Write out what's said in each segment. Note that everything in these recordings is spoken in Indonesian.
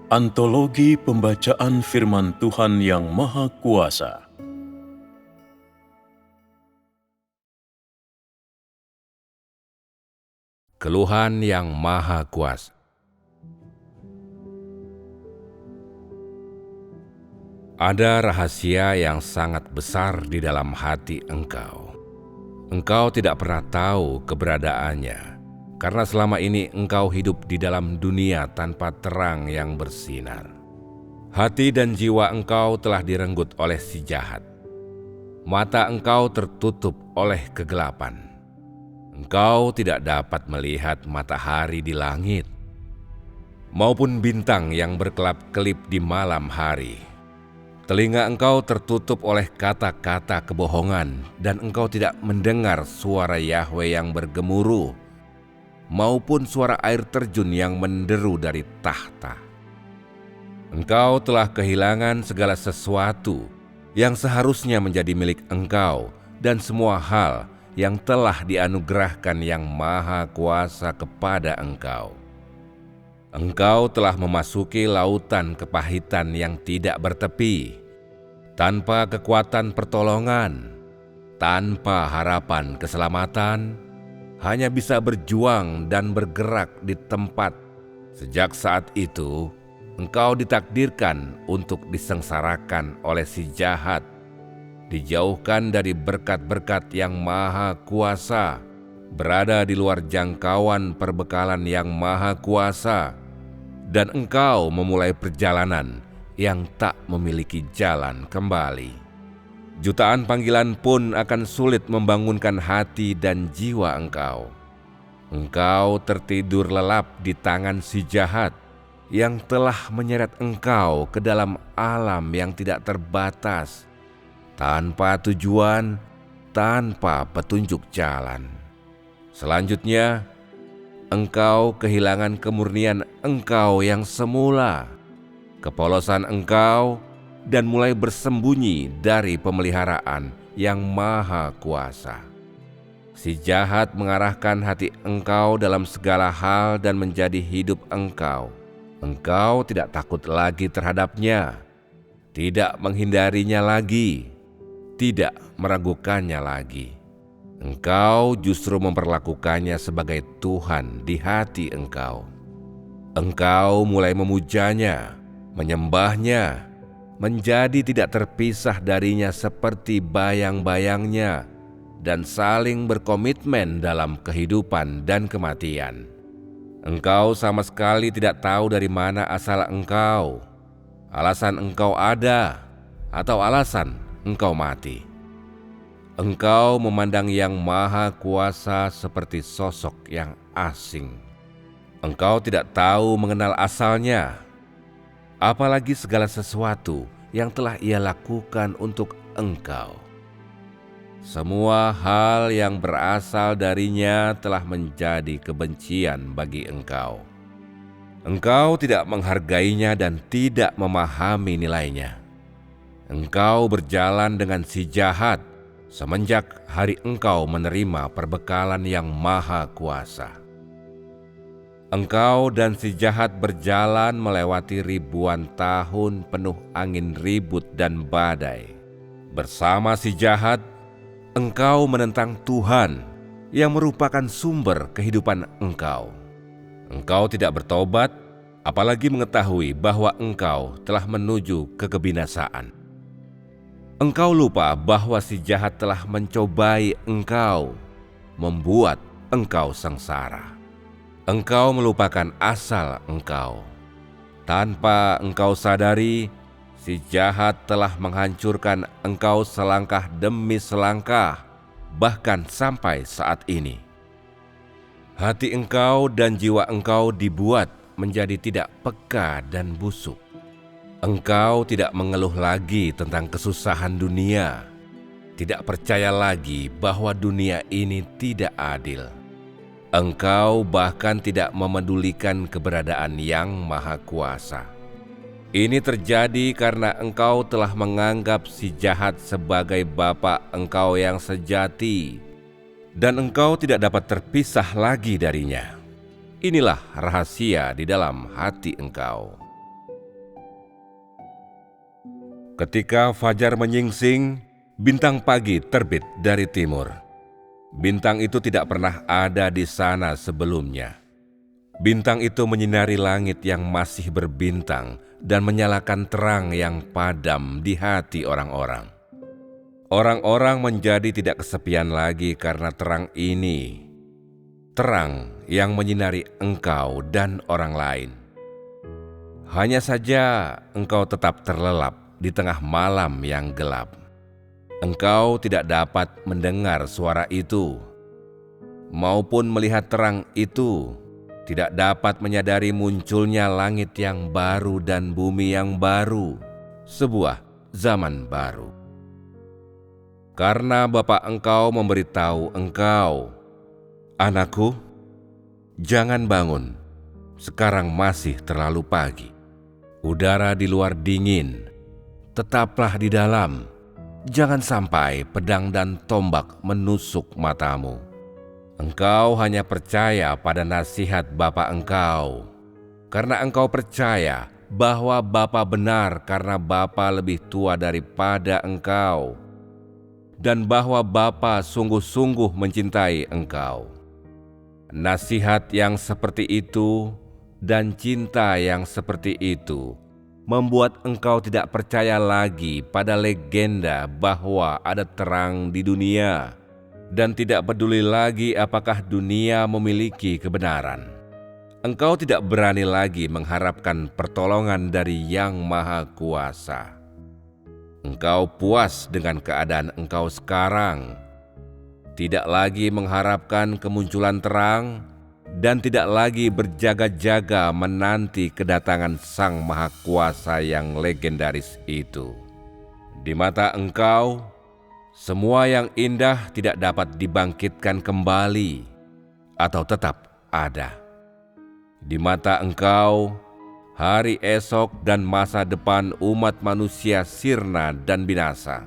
Antologi Pembacaan Firman Tuhan yang Maha Kuasa. Keluhan yang Maha Kuasa. Ada rahasia yang sangat besar di dalam hati engkau. Engkau tidak pernah tahu keberadaannya, karena selama ini engkau hidup di dalam dunia tanpa terang yang bersinar. Hati dan jiwa engkau telah direnggut oleh si jahat. Mata engkau tertutup oleh kegelapan. Engkau tidak dapat melihat matahari di langit, maupun bintang yang berkelap-kelip di malam hari. Telinga engkau tertutup oleh kata-kata kebohongan, dan engkau tidak mendengar suara Yahwe yang bergemuruh, maupun suara air terjun yang menderu dari tahta. Engkau telah kehilangan segala sesuatu yang seharusnya menjadi milik engkau, dan semua hal yang telah dianugerahkan Yang Maha Kuasa kepada engkau. Engkau telah memasuki lautan kepahitan yang tidak bertepi, tanpa kekuatan pertolongan, tanpa harapan keselamatan, hanya bisa berjuang dan bergerak di tempat. Sejak saat itu, engkau ditakdirkan untuk disengsarakan oleh si jahat, dijauhkan dari berkat-berkat Yang Maha Kuasa, berada di luar jangkauan perbekalan Yang Maha Kuasa, dan engkau memulai perjalanan yang tak memiliki jalan kembali. Jutaan panggilan pun akan sulit membangunkan hati dan jiwa engkau. Engkau tertidur lelap di tangan si jahat yang telah menyeret engkau ke dalam alam yang tidak terbatas, tanpa tujuan, tanpa petunjuk jalan. Selanjutnya, engkau kehilangan kemurnian engkau yang semula, kepolosan engkau, dan mulai bersembunyi dari pemeliharaan Yang Maha Kuasa. Si jahat mengarahkan hati engkau dalam segala hal dan menjadi hidup engkau. Engkau tidak takut lagi terhadapnya, tidak menghindarinya lagi, tidak meragukannya lagi. Engkau justru memperlakukannya sebagai Tuhan di hati engkau. Engkau mulai memujanya, menyembahnya, menjadi tidak terpisah darinya seperti bayang-bayangnya, dan saling berkomitmen dalam kehidupan dan kematian. Engkau sama sekali tidak tahu dari mana asal engkau, alasan engkau ada, atau alasan engkau mati. Engkau memandang Yang Maha Kuasa seperti sosok yang asing. Engkau tidak tahu mengenal asalnya, apalagi segala sesuatu yang telah Ia lakukan untuk engkau. Semua hal yang berasal darinya telah menjadi kebencian bagi engkau. Engkau tidak menghargainya dan tidak memahami nilainya. Engkau berjalan dengan si jahat semenjak hari engkau menerima perbekalan Yang Maha Kuasa. Engkau dan si jahat berjalan melewati ribuan tahun penuh angin ribut dan badai. Bersama si jahat, engkau menentang Tuhan yang merupakan sumber kehidupan engkau. Engkau tidak bertobat, apalagi mengetahui bahwa engkau telah menuju ke kebinasaan. Engkau lupa bahwa si jahat telah mencobai engkau, membuat engkau sengsara. Engkau melupakan asal engkau. Tanpa engkau sadari, si jahat telah menghancurkan engkau selangkah demi selangkah, bahkan sampai saat ini. Hati engkau dan jiwa engkau dibuat menjadi tidak peka dan busuk. Engkau tidak mengeluh lagi tentang kesusahan dunia, tidak percaya lagi bahwa dunia ini tidak adil. Engkau bahkan tidak memedulikan keberadaan Yang Maha Kuasa. Ini terjadi karena engkau telah menganggap si jahat sebagai bapa engkau yang sejati, dan engkau tidak dapat terpisah lagi darinya. Inilah rahasia di dalam hati engkau. Ketika fajar menyingsing, bintang pagi terbit dari timur. Bintang itu tidak pernah ada di sana sebelumnya. Bintang itu menyinari langit yang masih berbintang dan menyalakan terang yang padam di hati orang-orang. Orang-orang menjadi tidak kesepian lagi karena terang ini. Terang yang menyinari engkau dan orang lain. Hanya saja engkau tetap terlelap di tengah malam yang gelap. Engkau tidak dapat mendengar suara itu, maupun melihat terang itu, tidak dapat menyadari munculnya langit yang baru dan bumi yang baru, sebuah zaman baru. Karena Bapa engkau memberitahu engkau, "Anakku, jangan bangun, sekarang masih terlalu pagi. Udara di luar dingin, tetaplah di dalam. Jangan sampai pedang dan tombak menusuk matamu." Engkau hanya percaya pada nasihat Bapa engkau, karena engkau percaya bahwa Bapa benar karena Bapa lebih tua daripada engkau, dan bahwa Bapa sungguh-sungguh mencintai engkau. Nasihat yang seperti itu dan cinta yang seperti itu membuat engkau tidak percaya lagi pada legenda bahwa ada terang di dunia, dan tidak peduli lagi apakah dunia memiliki kebenaran. Engkau tidak berani lagi mengharapkan pertolongan dari Yang Maha Kuasa. Engkau puas dengan keadaan engkau sekarang, tidak lagi mengharapkan kemunculan terang, dan tidak lagi berjaga-jaga menanti kedatangan Sang Maha Kuasa yang legendaris itu. Di mata engkau, semua yang indah tidak dapat dibangkitkan kembali atau tetap ada. Di mata engkau, hari esok dan masa depan umat manusia sirna dan binasa.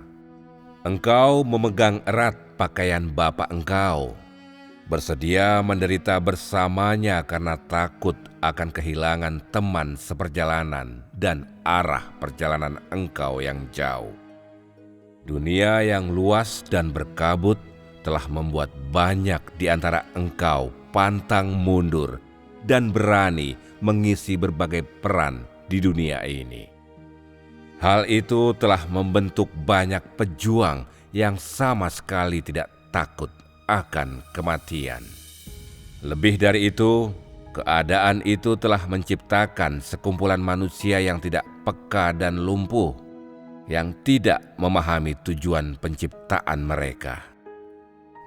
Engkau memegang erat pakaian Bapa engkau, bersedia menderita bersamanya karena takut akan kehilangan teman seperjalanan dan arah perjalanan engkau yang jauh. Dunia yang luas dan berkabut telah membuat banyak di antara engkau pantang mundur dan berani mengisi berbagai peran di dunia ini. Hal itu telah membentuk banyak pejuang yang sama sekali tidak takut akan kematian. Lebih dari itu, keadaan itu telah menciptakan sekumpulan manusia yang tidak peka dan lumpuh, yang tidak memahami tujuan penciptaan mereka.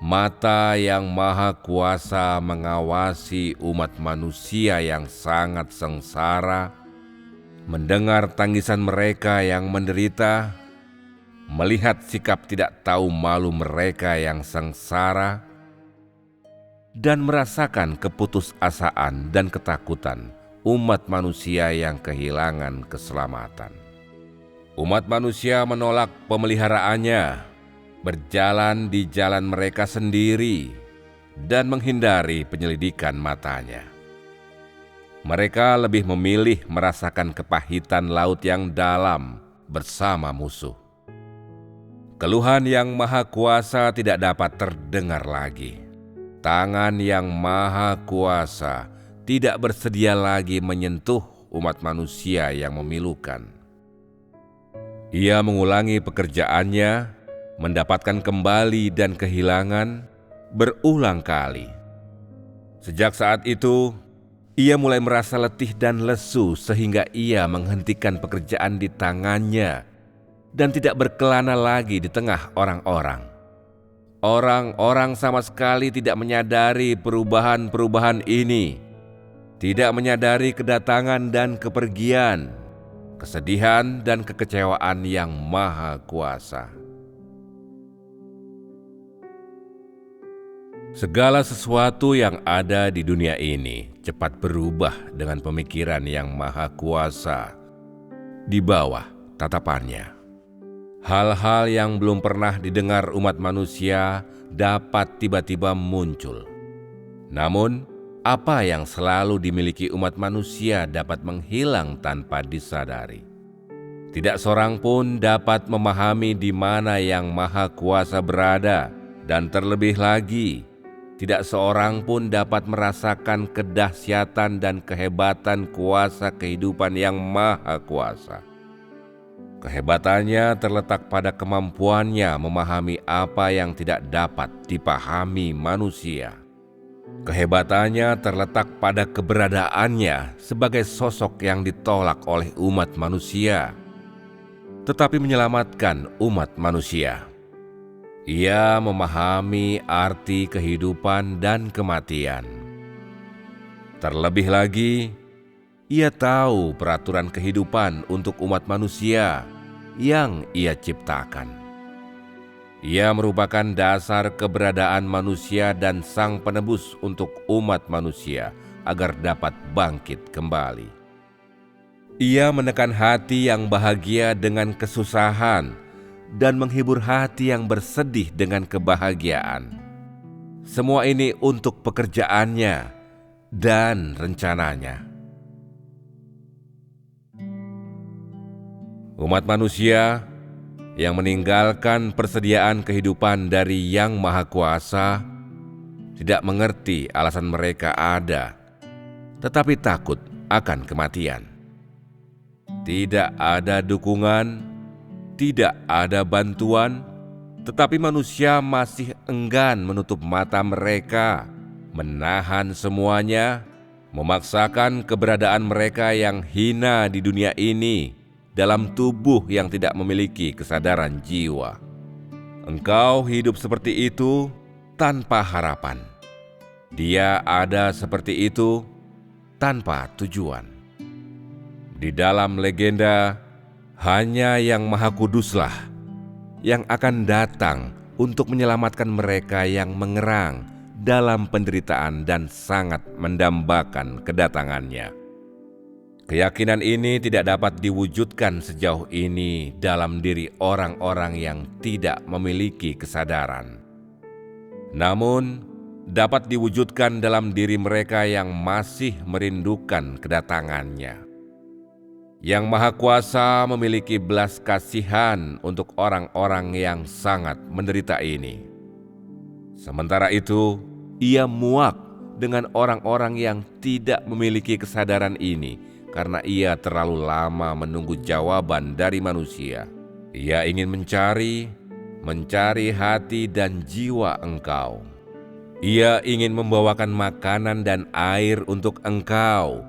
Mata yang Maha Kuasa mengawasi umat manusia yang sangat sengsara, mendengar tangisan mereka yang menderita, melihat sikap tidak tahu malu mereka yang sengsara, dan merasakan keputusasaan dan ketakutan umat manusia yang kehilangan keselamatan. Umat manusia menolak pemeliharaannya, berjalan di jalan mereka sendiri, dan menghindari penyelidikan matanya. Mereka lebih memilih merasakan kepahitan laut yang dalam bersama musuh. Keluhan Yang Maha Kuasa tidak dapat terdengar lagi. Tangan Yang Maha Kuasa tidak bersedia lagi menyentuh umat manusia yang memilukan. Ia mengulangi pekerjaannya, mendapatkan kembali dan kehilangan berulang kali. Sejak saat itu, ia mulai merasa letih dan lesu sehingga ia menghentikan pekerjaan di tangannya dan tidak berkelana lagi di tengah orang-orang. Orang-orang sama sekali tidak menyadari perubahan-perubahan ini, tidak menyadari kedatangan dan kepergian, kesedihan dan kekecewaan Yang Maha Kuasa. Segala sesuatu yang ada di dunia ini cepat berubah dengan pemikiran Yang Maha Kuasa di bawah tatapannya. Hal-hal yang belum pernah didengar umat manusia dapat tiba-tiba muncul. Namun, apa yang selalu dimiliki umat manusia dapat menghilang tanpa disadari. Tidak seorang pun dapat memahami di mana Yang Maha Kuasa berada, dan terlebih lagi, tidak seorang pun dapat merasakan kedahsyatan dan kehebatan kuasa kehidupan Yang Maha Kuasa. Kehebatannya terletak pada kemampuannya memahami apa yang tidak dapat dipahami manusia. Kehebatannya terletak pada keberadaannya sebagai sosok yang ditolak oleh umat manusia, tetapi menyelamatkan umat manusia. Ia memahami arti kehidupan dan kematian. Terlebih lagi, ia tahu peraturan kehidupan untuk umat manusia yang ia ciptakan. Ia merupakan dasar keberadaan manusia dan sang penebus untuk umat manusia agar dapat bangkit kembali. Ia menekan hati yang bahagia dengan kesusahan dan menghibur hati yang bersedih dengan kebahagiaan. Semua ini untuk pekerjaannya dan rencananya. Umat manusia yang meninggalkan persediaan kehidupan dari Yang Maha Kuasa tidak mengerti alasan mereka ada, tetapi takut akan kematian. Tidak ada dukungan, tidak ada bantuan, tetapi manusia masih enggan menutup mata mereka, menahan semuanya, memaksakan keberadaan mereka yang hina di dunia ini dalam tubuh yang tidak memiliki kesadaran jiwa. Engkau hidup seperti itu tanpa harapan. Dia ada seperti itu tanpa tujuan. Di dalam legenda, hanya Yang Maha Kuduslah yang akan datang untuk menyelamatkan mereka yang mengerang dalam penderitaan dan sangat mendambakan kedatangannya. Keyakinan ini tidak dapat diwujudkan sejauh ini dalam diri orang-orang yang tidak memiliki kesadaran. Namun, dapat diwujudkan dalam diri mereka yang masih merindukan kedatangannya. Yang Maha Kuasa memiliki belas kasihan untuk orang-orang yang sangat menderita ini. Sementara itu, Ia muak dengan orang-orang yang tidak memiliki kesadaran ini, karena ia terlalu lama menunggu jawaban dari manusia. Ia ingin mencari hati dan jiwa engkau. Ia ingin membawakan makanan dan air untuk engkau,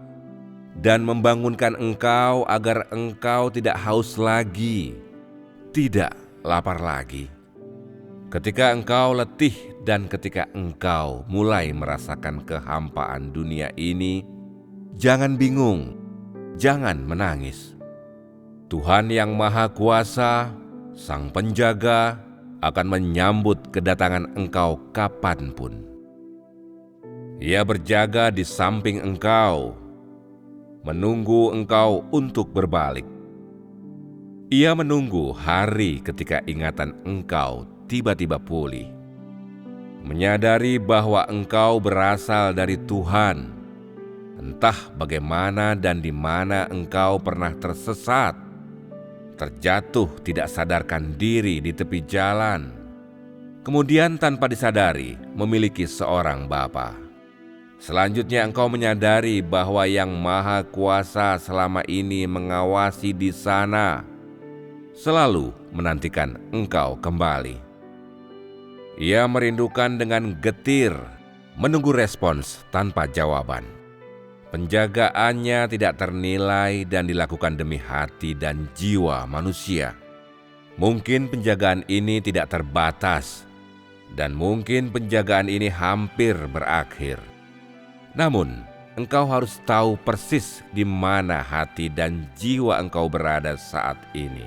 dan membangunkan engkau agar engkau tidak haus lagi, tidak lapar lagi. Ketika engkau letih dan ketika engkau mulai merasakan kehampaan dunia ini, jangan bingung, jangan menangis. Tuhan Yang Maha Kuasa, Sang Penjaga, akan menyambut kedatangan engkau kapanpun. Ia berjaga di samping engkau, menunggu engkau untuk berbalik. Ia menunggu hari ketika ingatan engkau tiba-tiba pulih, menyadari bahwa engkau berasal dari Tuhan. Entah bagaimana dan di mana engkau pernah tersesat, terjatuh tidak sadarkan diri di tepi jalan, kemudian tanpa disadari memiliki seorang Bapa. Selanjutnya engkau menyadari bahwa Yang Maha Kuasa selama ini mengawasi di sana, selalu menantikan engkau kembali. Ia merindukan dengan getir, menunggu respons tanpa jawaban. Penjagaannya tidak ternilai dan dilakukan demi hati dan jiwa manusia. Mungkin penjagaan ini tidak terbatas, dan mungkin penjagaan ini hampir berakhir. Namun, engkau harus tahu persis di mana hati dan jiwa engkau berada saat ini.